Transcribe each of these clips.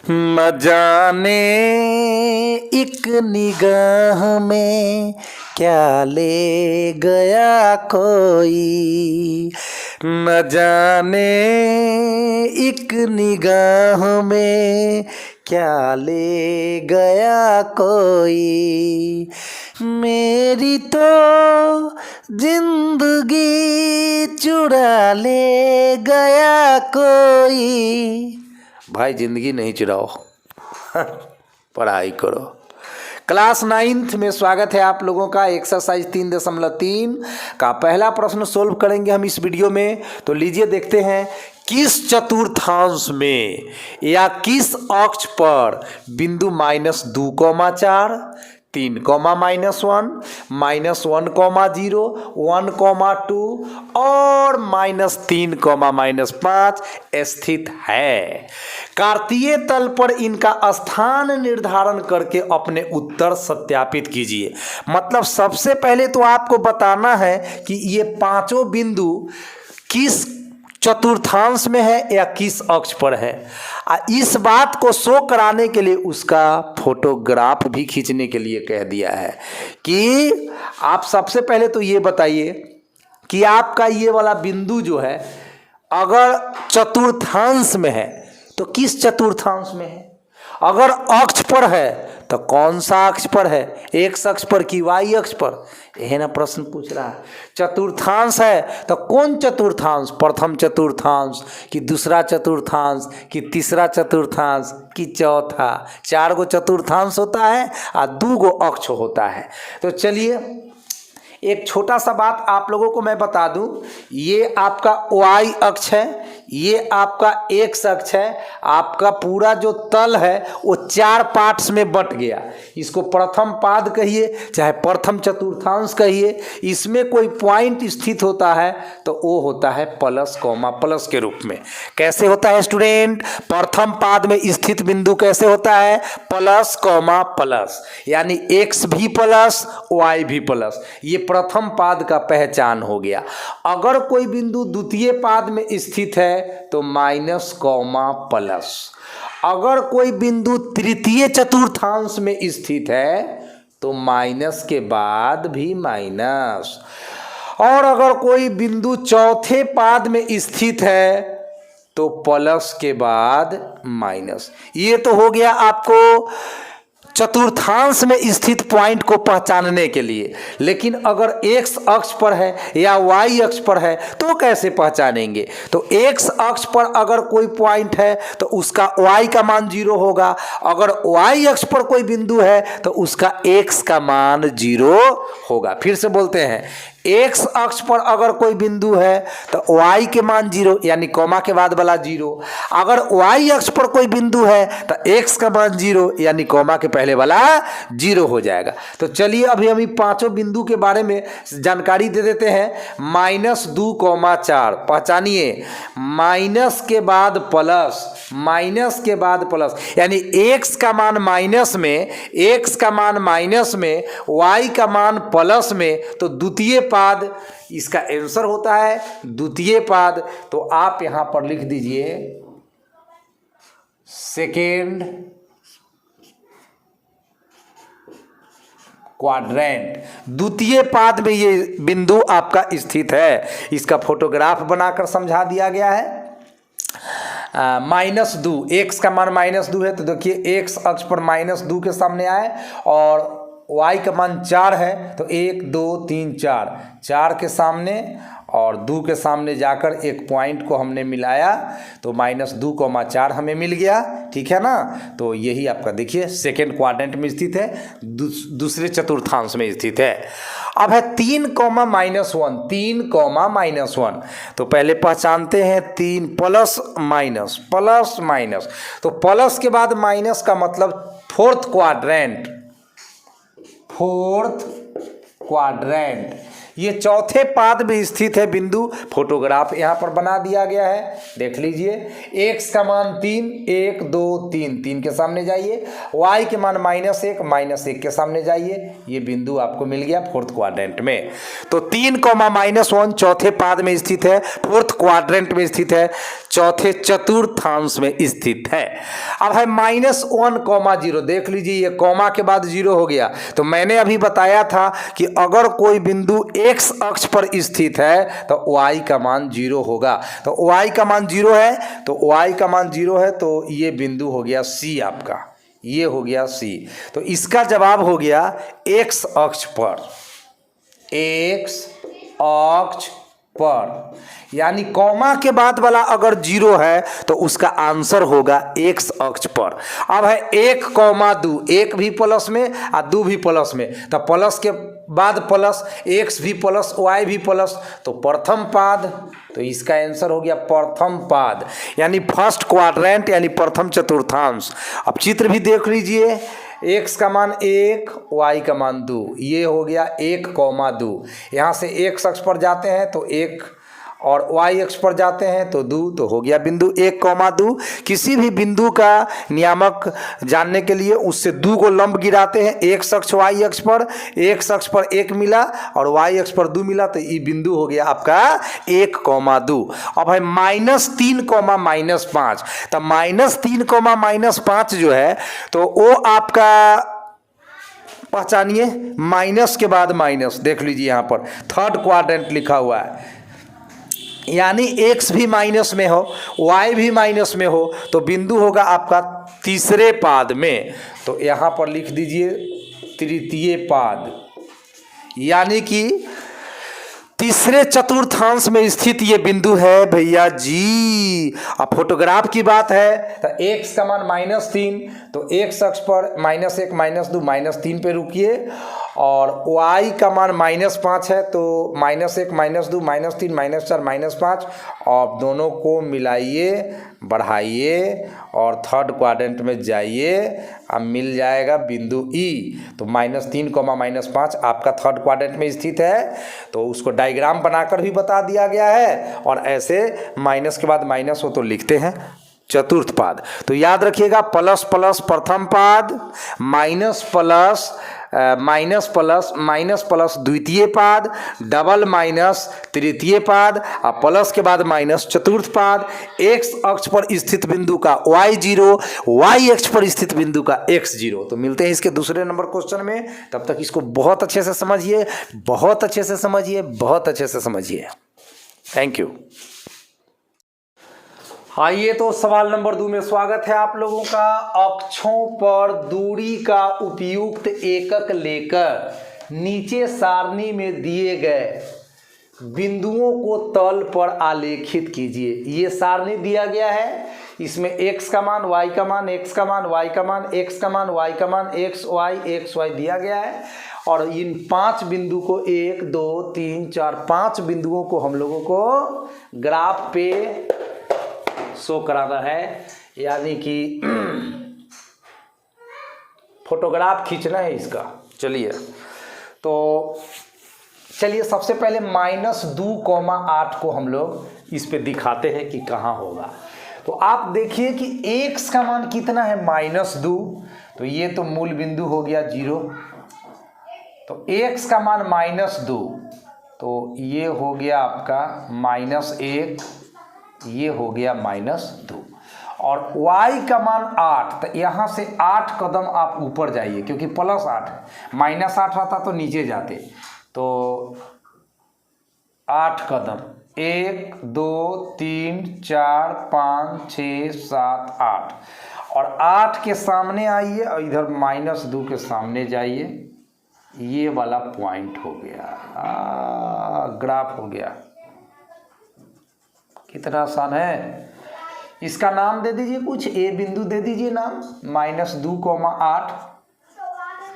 न जाने एक निगाह में क्या ले गया कोई, न जाने एक निगाह में क्या ले गया कोई, मेरी तो जिंदगी चुरा ले गया कोई। भाई जिंदगी नहीं चुराओ, पढ़ाई करो। क्लास 9th में स्वागत है आप लोगों का। एक्सरसाइज 3.3 का पहला प्रश्न सोल्व करेंगे हम इस वीडियो में। तो लीजिए देखते हैं, किस चतुर्थांश में या किस अक्ष पर बिंदु -2,4, 3,-1, -1,0, 1,2 और -3,-5 स्थित है। कार्तीय तल पर इनका स्थान निर्धारण करके अपने उत्तर सत्यापित कीजिए। मतलब सबसे पहले तो आपको बताना है कि ये पांचों बिंदु किस चतुर्थांश में है या किस अक्ष पर है। इस बात को शो कराने के लिए उसका फोटोग्राफ भी खींचने के लिए कह दिया है कि आप सबसे पहले तो ये बताइए कि आपका ये वाला बिंदु जो है अगर चतुर्थांश में है तो किस चतुर्थांश में है, अगर अक्ष पर है तो कौन सा अक्ष पर है, एक्स अक्ष पर कि वाई अक्ष पर, यह ना प्रश्न पूछ रहा है। चतुर्थांश है तो कौन चतुर्थांश, प्रथम चतुर्थांश कि दूसरा चतुर्थांश कि तीसरा चतुर्थांश कि चौथा। 4 गो चतुर्थांश होता है और 2 गो अक्ष होता है। तो चलिए एक छोटा सा बात आप लोगों को मैं बता दूं, ये आपका वाई अक्ष है, ये आपका एक्स अक्ष है। आपका पूरा जो तल है वो 4 पार्ट्स में बंट गया। इसको प्रथम पाद कहिए चाहे प्रथम चतुर्थांश कहिए। इसमें कोई पॉइंट स्थित होता है तो वो होता है प्लस कॉमा प्लस के रूप में। कैसे होता है स्टूडेंट? प्रथम पाद में स्थित बिंदु कैसे होता है? प्लस कॉमा प्लस, यानी एक्स भी प्लस वाई भी प्लस। ये प्रथम पाद का पहचान हो गया। अगर कोई बिंदु द्वितीय पाद में स्थित है तो माइनस कॉमा प्लस। अगर कोई बिंदु तृतीय चतुर्थांश में स्थित है तो माइनस के बाद भी माइनस। और अगर कोई बिंदु चौथे पाद में स्थित है तो प्लस के बाद माइनस। ये तो हो गया आपको चतुर्थांश में स्थित पॉइंट को पहचानने के लिए। लेकिन अगर एक्स अक्ष पर है या वाई अक्ष पर है तो कैसे पहचानेंगे? तो एक्स अक्ष पर अगर कोई पॉइंट है तो उसका वाई का मान 0 होगा। अगर वाई अक्ष पर कोई बिंदु है तो उसका एक्स का मान 0 होगा। फिर से बोलते हैं, एक्स अक्ष पर अगर कोई बिंदु है तो वाई के मान 0 यानी कॉमा के बाद वाला 0। अगर वाई अक्ष पर कोई बिंदु है तो एक्स का मान 0 यानी कॉमा के पहले वाला 0 हो जाएगा। तो चलिए अभी हम पांचों बिंदु के बारे में जानकारी दे देते हैं। -2,4 पहचानिए, माइनस के बाद प्लस, माइनस के बाद प्लस, यानी एक्स का मान माइनस में, एक्स का मान माइनस में, वाई का मान प्लस में, तो द्वितीय पाद इसका आंसर होता है द्वितीय पाद। तो आप यहां पर लिख दीजिए सेकेंड क्वाड्रेंट। द्वितीय पाद में ये बिंदु आपका स्थित है। इसका फोटोग्राफ बनाकर समझा दिया गया है। -2, एक्स का मान -2 है तो देखिए एक्स अक्ष पर -2 के सामने आए और y का मान 4 है तो 1 2 3 4 के सामने और 2 के सामने जाकर एक पॉइंट को हमने मिलाया तो -2,4 हमें मिल गया। ठीक है ना? तो यही आपका देखिए सेकेंड क्वाड्रेंट में स्थित है, दूसरे चतुर्थांश में स्थित है। अब है 3,-1, 3,-1। तो पहले पहचानते हैं 3 प्लस माइनस, प्लस माइनस। तो प्लस के बाद माइनस का मतलब फोर्थ क्वाड्रेंट, फोर्थ क्वाड्रेंट। ये चौथे पाद में स्थित है बिंदु। फोटोग्राफ यहाँ पर बना दिया गया है, देख लीजिए। एक्स का मान 3, 1 2 3 के सामने जाइए। वाई के मान -1 के सामने जाइए। ये बिंदु आपको मिल गया फोर्थ क्वाड्रेंट में। तो 3,-1 चौथे पाद में स्थित है, फोर्थ क्वाड्रेंट में स्थित है, चौथे चतुर्थांश में स्थित है। अब है -1, 0, देख लीजिए ये कॉमा के बाद 0 हो गया। तो मैंने अभी बताया था कि अगर कोई बिंदु x अक्ष पर स्थित है तो y का मान 0 होगा। तो y का मान 0 है, तो y का मान 0 है, तो ये बिंदु हो गया C आपका, ये हो गया C। तो इसका जवाब हो गया x अक्ष पर, x अक्ष पर, यानी कॉमा के बाद वाला अगर 0 है तो उसका आंसर होगा x अक्ष पर। अब है 1,2, 1 भी प्लस में और 2 भी प्लस में, तो प्लस के बाद प्लस, x भी प्लस y भी प्लस, तो प्रथम पाद, तो इसका आंसर हो गया प्रथम पाद, यानी फर्स्ट क्वाड्रेंट, यानी प्रथम चतुर्थांश। अब चित्र भी देख लीजिए, x का मान 1, y का मान 2, ये हो गया 1,2। यहाँ से x अक्ष पर जाते हैं तो 1 और y अक्ष पर जाते हैं तो 2, तो हो गया बिंदु 1,2। किसी भी बिंदु का नियामक जानने के लिए उससे 2 को लंब गिराते हैं, x अक्ष y अक्ष पर, x अक्ष पर 1 मिला और y अक्ष पर 2 मिला, तो ये बिंदु हो गया आपका 1,2। अब है -3, -5, तो -3, -5 जो है तो वो आपका पहचानिए, माइनस के बाद माइनस, देख लीजिए यहाँ पर थर्ड क्वाड्रेंट लिखा हुआ है, यानी x भी माइनस में हो, y भी माइनस में हो, तो बिंदु होगा आपका तीसरे पाद में। तो यहाँ पर लिख दीजिए तृतीय पाद, यानी कि तीसरे चतुर्थांश में स्थित ये बिंदु है भैया जी। अब फोटोग्राफ की बात है तो x का मान -3, तो x अक्ष पर -1, -2, -3 पे रुकिए, और y का मान -5 है, तो -1, -2, -3, -4, -5, और दोनों को मिलाइए, बढ़ाइए और थर्ड क्वाड्रेंट में जाइए, अब मिल जाएगा बिंदु E। तो -3, -5 आपका थर्ड क्वाड्रेंट में स्थित है, तो उसको डायग्राम बनाकर भी बता दिया गया है, और ऐसे माइनस के बाद माइनस हो तो लिखते हैं चतुर्थ पाद। तो याद रखिएगा, प्लस प्लस प्रथम पाद, minus plus minus plus, minus plus द्वितीय पाद, डबल माइनस तृतीय पाद, और प्लस के बाद माइनस चतुर्थ पाद। x अक्ष पर स्थित बिंदु का y0, y अक्ष पर स्थित बिंदु का x0। तो मिलते हैं इसके दूसरे नंबर क्वेश्चन में, तब तक इसको बहुत अच्छे से समझिए, बहुत अच्छे से समझिए, बहुत अच्छे से समझिए। Thank you. आइए तो सवाल नंबर 2 में स्वागत है आप लोगों का। अक्षों पर दूरी का उपयुक्त एकक लेकर नीचे सारणी में दिए गए बिंदुओं को तल पर आलेखित कीजिए। ये सारणी दिया गया है, इसमें x का मान, y का मान, x का मान, y का मान, x का मान, y का मान, x y दिया गया है, और इन 5 बिंदु को 1 2 3 4 5 बिंदुओं को हम लोगों को ग्राफ पे शो कराना है, यानी कि फोटोग्राफ खींचना है इसका। चलिए सबसे पहले -2,8 को हम लोग इस पे दिखाते हैं कि कहाँ होगा। तो आप देखिए कि x का मान कितना है, -2, तो ये तो मूल बिंदु हो गया 0, तो x का मान -2, तो ये हो गया आपका -1, ये हो गया -2, और y का मान 8, तो यहाँ से 8 कदम आप ऊपर जाइए, क्योंकि +8 है, -8 रहता तो नीचे जाते, तो 8 कदम, 1 2 3 4 5 6 7 8, और 8 के सामने आइए और इधर -2 के सामने जाइए, ये वाला पॉइंट हो गया, ग्राफ हो गया। कितना आसान है। इसका नाम दे दीजिए कुछ, ए बिंदु दे दीजिए नाम, -2,8,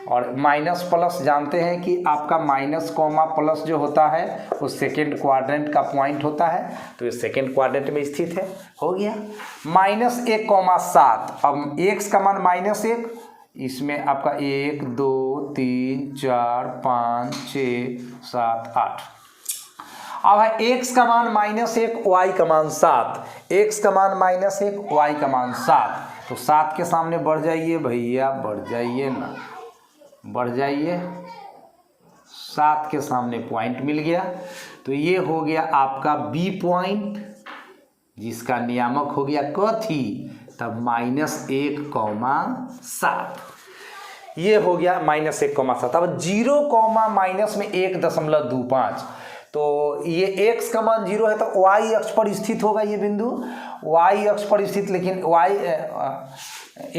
और माइनस प्लस जानते हैं कि आपका माइनस कॉमा प्लस जो होता है वो सेकेंड क्वाड्रेंट का पॉइंट होता है, तो ये सेकेंड क्वाड्रेंट में स्थित है, हो गया। -1,7, अब x का मान -1, इसमें आपका 1 2 3 4 5 6 7 8। अब है x का मान -1, y का मान 7, x का मान -1, y का मान 7, तो 7 के सामने बढ़ जाइए भैया, बढ़ जाइए ना, बढ़ जाइए, 7 के सामने पॉइंट मिल गया, तो ये हो गया आपका B पॉइंट, जिसका नियामक हो गया कथी, तब -1,7 ये हो गया -1,7। अब 0, -1.25 तो ये x का मान 0 है तो y अक्ष पर स्थित होगा ये बिंदु, y अक्ष पर स्थित, लेकिन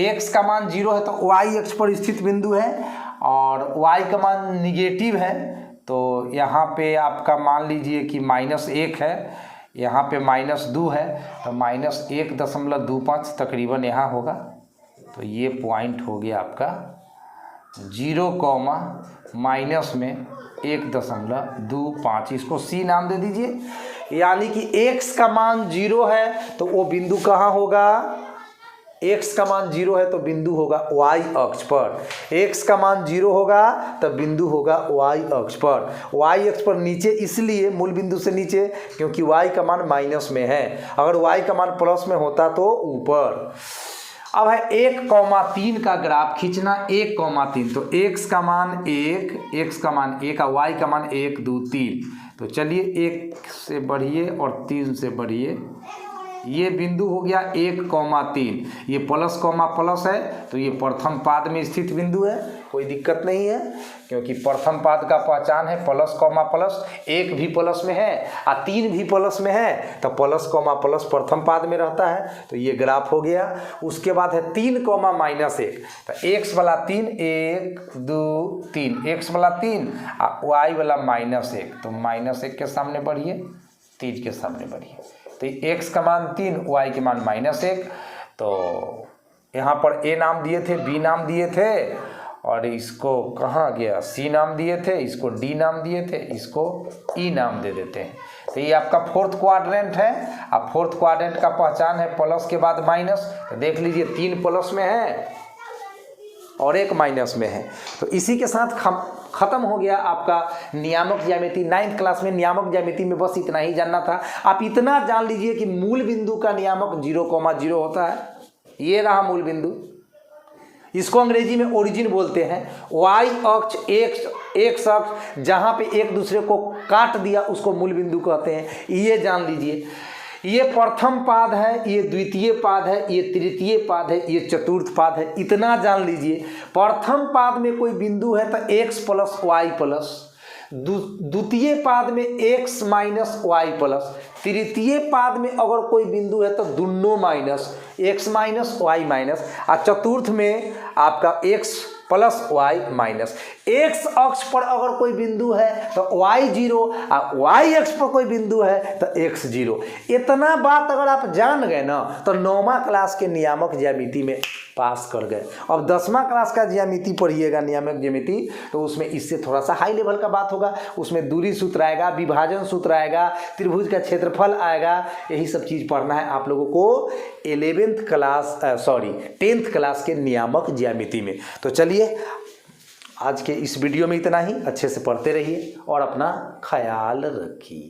x का मान 0 है तो y अक्ष पर स्थित बिंदु है और y का मान निगेटिव है। तो यहाँ पे आपका मान लीजिए कि -1 है, यहाँ पे -2 है तो -1.25 तकरीबन यहाँ होगा। तो ये पॉइंट हो गया आपका 0, -1.25, इसको C नाम दे दीजिए। यानी कि x का मान 0 है तो वो बिंदु कहाँ होगा, x का मान 0 है तो बिंदु होगा y अक्ष पर, x का मान 0 होगा तब बिंदु होगा y अक्ष पर। y अक्ष पर नीचे इसलिए मूल बिंदु से नीचे क्योंकि y का मान माइनस में है, अगर y का मान प्लस में होता तो ऊपर। अब है 1,3 का ग्राफ खींचना, 1,3 तो x का मान 1, x का मान 1 और y का मान 1, 2, 3। तो चलिए 1 से बढ़िए और 3 से बढ़िए, ये बिंदु हो गया 1,3। ये प्लस कॉमा प्लस है तो ये प्रथम पाद में स्थित बिंदु है, कोई दिक्कत नहीं है क्योंकि प्रथम पाद का पहचान है प्लस कॉमा प्लस। 1 भी प्लस में है और 3 भी प्लस में है तो प्लस कॉमा प्लस प्रथम पाद में रहता है। तो ये ग्राफ हो गया। उसके बाद है 3, -1 तो x वाला 3, 1, 2, 3, x वाला 3 और y वाला -1 तो -1 के सामने बढ़िए, 3 के सामने बढ़िए। तो x का मान 3, y के मान -1। तो यहाँ पर a नाम दिए थे, b नाम दिए थे और इसको कहाँ गया, c नाम दिए थे, इसको d नाम दिए थे, इसको e नाम दे देते हैं। तो ये आपका 4th क्वाड्रेंट है। अब 4th क्वाड्रेंट का पहचान है प्लस के बाद माइनस। तो देख लीजिए 3 प्लस में है और 1 माइनस में है। तो इसी के साथ खत्म हो गया आपका नियामक ज्यामिति। 9th क्लास में नियामक ज्यामिति में बस इतना ही जानना था। आप इतना जान लीजिए कि मूल बिंदु का नियामक 0,0 होता है। ये रहा मूल बिंदु, इसको अंग्रेजी में ओरिजिन बोलते हैं। y अक्ष, x अक्ष जहाँ पे एक दूसरे को काट दिया उसको मूल बिंदु कहते हैं। ये जान लीजिए, ये प्रथम पाद है, ये द्वितीय पाद है, ये तृतीय पाद है, ये चतुर्थ पाद है। इतना जान लीजिए। प्रथम पाद में कोई बिंदु है तो x + y प्लस, द्वितीय पाद में x - y प्लस, तृतीय पाद में अगर कोई बिंदु है तो दोनों माइनस, x - y माइनस, और चतुर्थ में आपका x + y माइनस। x अक्ष पर अगर कोई बिंदु है तो y 0 और y अक्ष पर कोई बिंदु है तो x 0। इतना बात अगर आप जान गए ना तो 9वां क्लास के नियामक ज्यामिति में पास कर गए। अब 10वां क्लास का ज्यामिति पढ़िएगा, नियामक ज्यामिति, तो उसमें इससे थोड़ा सा हाई लेवल का बात होगा। उसमें दूरी सूत्र आएगा, विभाजन सूत्र आएगा, त्रिभुज का क्षेत्रफल आएगा। यही सब चीज़ पढ़ना है आप लोगों को 10th क्लास के नियामक ज्यामिति में। तो चलिए आज के इस वीडियो में इतना ही। अच्छे से पढ़ते रहिए और अपना ख्याल रखिए।